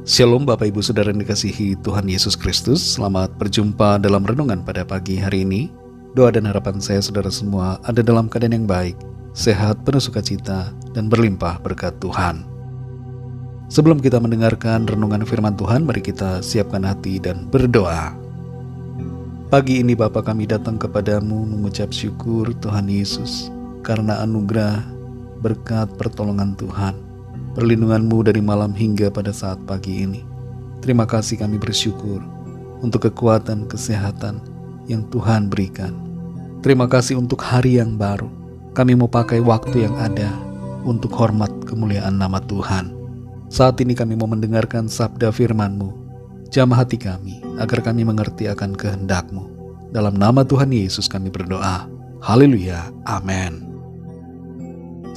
Shalom Bapak Ibu Saudara yang dikasihi Tuhan Yesus Kristus. Selamat berjumpa dalam renungan pada pagi hari ini. Doa dan harapan saya saudara semua ada dalam keadaan yang baik, sehat, penuh sukacita, dan berlimpah berkat Tuhan. Sebelum kita mendengarkan renungan firman Tuhan, mari kita siapkan hati dan berdoa. Pagi ini Bapa, kami datang kepadamu mengucap syukur Tuhan Yesus karena anugerah, berkat, pertolongan Tuhan, perlindungan-Mu dari malam hingga pada saat pagi ini. Terima kasih, kami bersyukur untuk kekuatan, kesehatan yang Tuhan berikan. Terima kasih untuk hari yang baru. Kami mau pakai waktu yang ada untuk hormat kemuliaan nama Tuhan. Saat ini kami mau mendengarkan sabda firman-Mu. Jamah hati kami agar kami mengerti akan kehendak-Mu. Dalam nama Tuhan Yesus kami berdoa. Haleluya. Amin.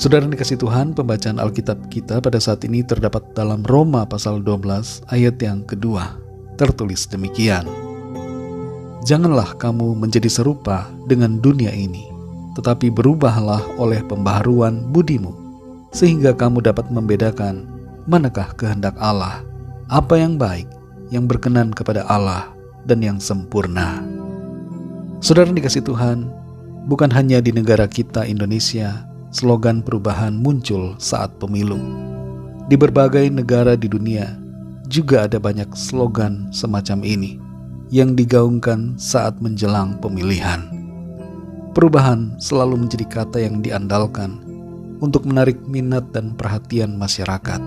Saudara yang dikasihi Tuhan, pembacaan Alkitab kita pada saat ini terdapat dalam Roma pasal 12 ayat yang kedua. Tertulis demikian. Janganlah kamu menjadi serupa dengan dunia ini, tetapi berubahlah oleh pembaharuan budimu, sehingga kamu dapat membedakan manakah kehendak Allah, apa yang baik, yang berkenan kepada Allah, dan yang sempurna. Saudara yang dikasihi Tuhan, bukan hanya di negara kita Indonesia, slogan perubahan muncul saat pemilu. Di berbagai negara di dunia juga ada banyak slogan semacam ini yang digaungkan saat menjelang pemilihan. Perubahan selalu menjadi kata yang diandalkan untuk menarik minat dan perhatian masyarakat.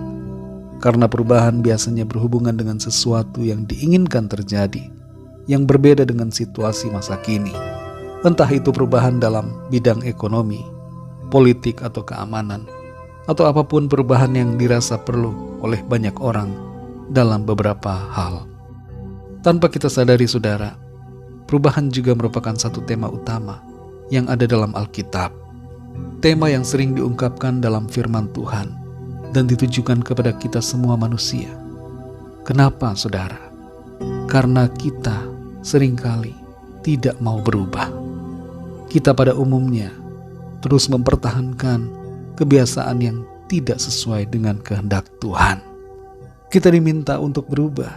Karena perubahan biasanya berhubungan dengan sesuatu yang diinginkan terjadi, yang berbeda dengan situasi masa kini. Entah itu perubahan dalam bidang ekonomi, politik atau keamanan, atau apapun perubahan yang dirasa perlu oleh banyak orang dalam beberapa hal. Tanpa kita sadari saudara, perubahan juga merupakan satu tema utama yang ada dalam Alkitab. Tema yang sering diungkapkan dalam firman Tuhan dan ditujukan kepada kita semua manusia. Kenapa saudara? Karena kita seringkali tidak mau berubah. Kita pada umumnya terus mempertahankan kebiasaan yang tidak sesuai dengan kehendak Tuhan. Kita diminta untuk berubah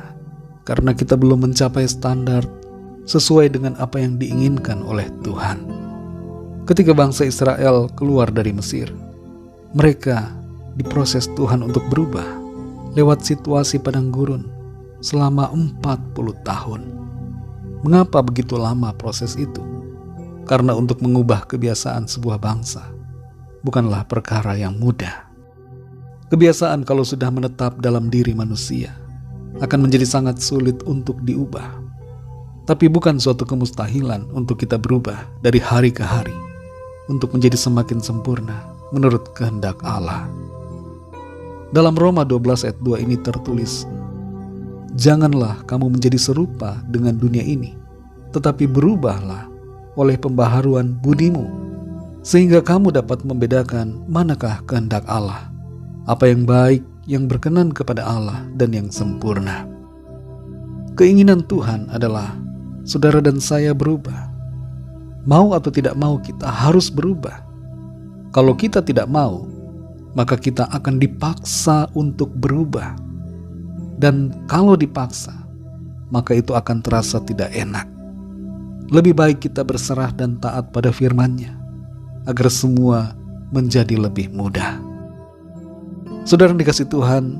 karena kita belum mencapai standar sesuai dengan apa yang diinginkan oleh Tuhan. Ketika bangsa Israel keluar dari Mesir, mereka diproses Tuhan untuk berubah lewat situasi padang gurun selama 40 tahun. Mengapa begitu lama proses itu? Karena untuk mengubah kebiasaan sebuah bangsa bukanlah perkara yang mudah. Kebiasaan kalau sudah menetap dalam diri manusia akan menjadi sangat sulit untuk diubah. Tapi bukan suatu kemustahilan untuk kita berubah dari hari ke hari untuk menjadi semakin sempurna menurut kehendak Allah. Dalam Roma 12 ayat 2 ini tertulis, janganlah kamu menjadi serupa dengan dunia ini, tetapi berubahlah oleh pembaharuan budimu, sehingga kamu dapat membedakan manakah kehendak Allah, apa yang baik, yang berkenan kepada Allah, dan yang sempurna. Keinginan Tuhan adalah saudara dan saya berubah. Mau atau tidak mau kita harus berubah. Kalau kita tidak mau, maka kita akan dipaksa untuk berubah. Dan kalau dipaksa, maka itu akan terasa tidak enak. Lebih baik kita berserah dan taat pada firman-Nya, agar semua menjadi lebih mudah. Saudara yang dikasihi Tuhan,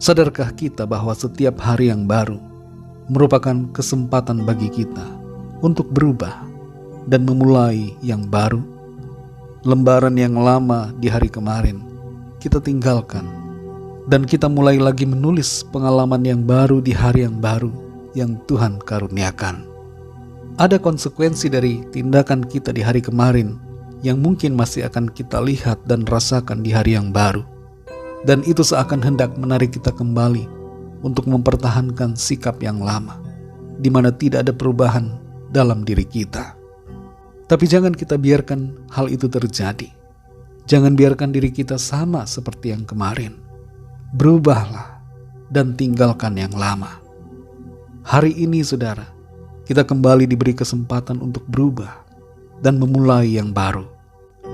sadarkah kita bahwa setiap hari yang baru merupakan kesempatan bagi kita untuk berubah dan memulai yang baru? Lembaran yang lama di hari kemarin kita tinggalkan, dan kita mulai lagi menulis pengalaman yang baru di hari yang baru yang Tuhan karuniakan. Ada konsekuensi dari tindakan kita di hari kemarin yang mungkin masih akan kita lihat dan rasakan di hari yang baru. Dan itu seakan hendak menarik kita kembali untuk mempertahankan sikap yang lama, di mana tidak ada perubahan dalam diri kita. Tapi jangan kita biarkan hal itu terjadi. Jangan biarkan diri kita sama seperti yang kemarin. Berubahlah dan tinggalkan yang lama. Hari ini saudara, kita kembali diberi kesempatan untuk berubah dan memulai yang baru.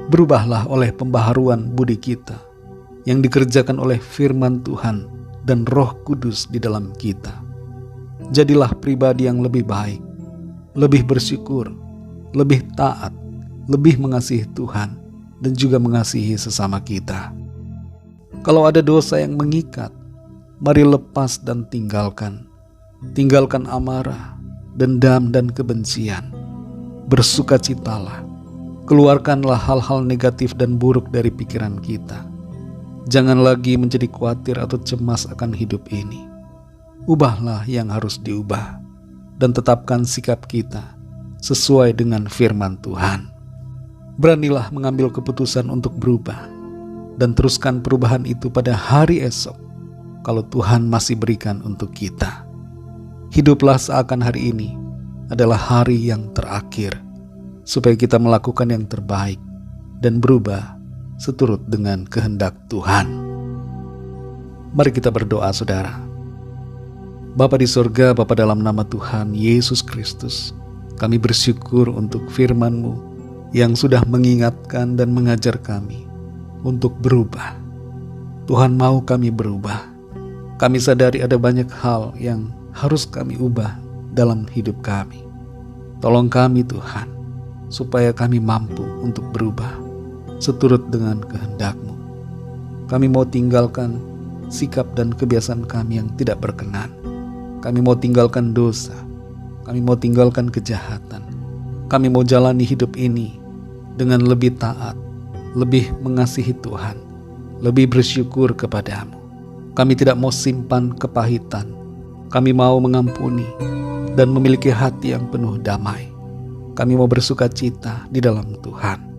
Berubahlah oleh pembaharuan budi kita yang dikerjakan oleh firman Tuhan dan Roh Kudus di dalam kita. Jadilah pribadi yang lebih baik, lebih bersyukur, lebih taat, lebih mengasihi Tuhan, dan juga mengasihi sesama kita. Kalau ada dosa yang mengikat, mari lepas dan tinggalkan. Tinggalkan amarah, dendam, dan kebencian. Bersukacitalah. Keluarkanlah hal-hal negatif dan buruk dari pikiran kita. Jangan lagi menjadi khawatir atau cemas akan hidup ini. Ubahlah yang harus diubah, dan tetapkan sikap kita sesuai dengan firman Tuhan. Beranilah mengambil keputusan untuk berubah, dan teruskan perubahan itu pada hari esok, kalau Tuhan masih berikan untuk kita. Hiduplah seakan hari ini adalah hari yang terakhir, supaya kita melakukan yang terbaik dan berubah seturut dengan kehendak Tuhan. Mari kita berdoa, saudara. Bapa di sorga, Bapa dalam nama Tuhan Yesus Kristus, kami bersyukur untuk firman-Mu yang sudah mengingatkan dan mengajar kami untuk berubah. Tuhan mau kami berubah. Kami sadari ada banyak hal yang harus kami ubah dalam hidup kami. Tolong kami Tuhan, supaya kami mampu untuk berubah seturut dengan kehendak-Mu. Kami mau tinggalkan sikap dan kebiasaan kami yang tidak berkenan. Kami mau tinggalkan dosa. Kami mau tinggalkan kejahatan. Kami mau jalani hidup ini dengan lebih taat, lebih mengasihi Tuhan, lebih bersyukur kepada-Mu. Kami tidak mau simpan kepahitan. Kami mau mengampuni dan memiliki hati yang penuh damai. Kami mau bersukacita di dalam Tuhan.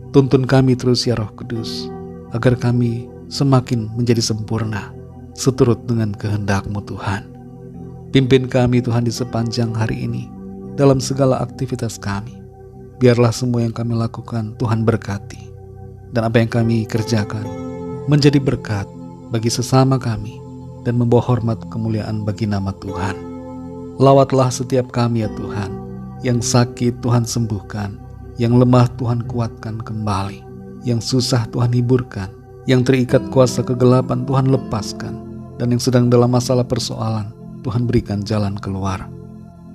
Tuntun kami terus ya Roh Kudus, agar kami semakin menjadi sempurna seturut dengan kehendak-Mu Tuhan. Pimpin kami Tuhan di sepanjang hari ini dalam segala aktivitas kami. Biarlah semua yang kami lakukan Tuhan berkati, dan apa yang kami kerjakan menjadi berkat bagi sesama kami dan membawa hormat kemuliaan bagi nama Tuhan. Lawatlah setiap kami ya Tuhan, yang sakit Tuhan sembuhkan, yang lemah Tuhan kuatkan kembali, yang susah Tuhan hiburkan, yang terikat kuasa kegelapan Tuhan lepaskan, dan yang sedang dalam masalah persoalan Tuhan berikan jalan keluar.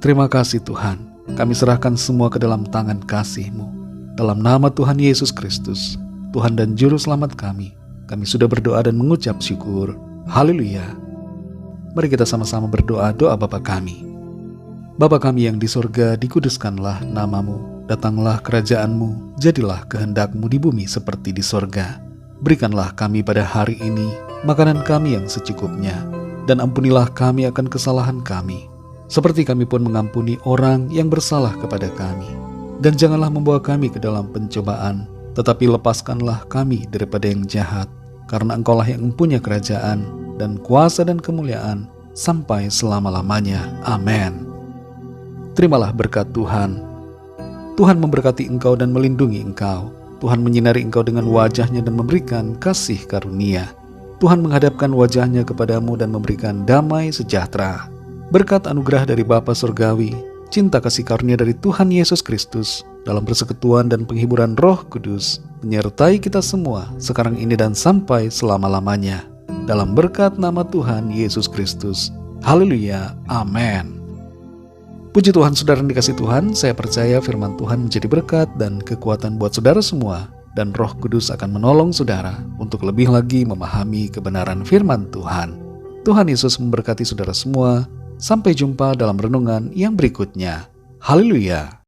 Terima kasih Tuhan, kami serahkan semua ke dalam tangan kasih-Mu. Dalam nama Tuhan Yesus Kristus, Tuhan dan Juru Selamat kami sudah berdoa dan mengucap syukur. Haleluya. Mari kita sama-sama berdoa doa Bapa kami. Bapa kami yang di sorga, dikuduskanlah nama-Mu. Datanglah kerajaan-Mu, jadilah kehendak-Mu di bumi seperti di sorga. Berikanlah kami pada hari ini makanan kami yang secukupnya, dan ampunilah kami akan kesalahan kami, seperti kami pun mengampuni orang yang bersalah kepada kami. Dan janganlah membawa kami ke dalam pencobaan, tetapi lepaskanlah kami daripada yang jahat, karena Engkau-lah yang mempunyai kerajaan dan kuasa dan kemuliaan sampai selama-lamanya. Amin. Terimalah berkat Tuhan. Tuhan memberkati engkau dan melindungi engkau. Tuhan menyinari engkau dengan wajah-Nya dan memberikan kasih karunia. Tuhan menghadapkan wajah-Nya kepadamu dan memberikan damai sejahtera. Berkat anugerah dari Bapa Surgawi, cinta kasih karunia dari Tuhan Yesus Kristus, dalam persekutuan dan penghiburan Roh Kudus, menyertai kita semua sekarang ini dan sampai selama-lamanya. Dalam berkat nama Tuhan Yesus Kristus. Haleluya. Amin. Puji Tuhan, saudara yang dikasihi Tuhan, saya percaya firman Tuhan menjadi berkat dan kekuatan buat saudara semua, dan Roh Kudus akan menolong saudara untuk lebih lagi memahami kebenaran firman Tuhan. Tuhan Yesus memberkati saudara semua. Sampai jumpa dalam renungan yang berikutnya. Haleluya.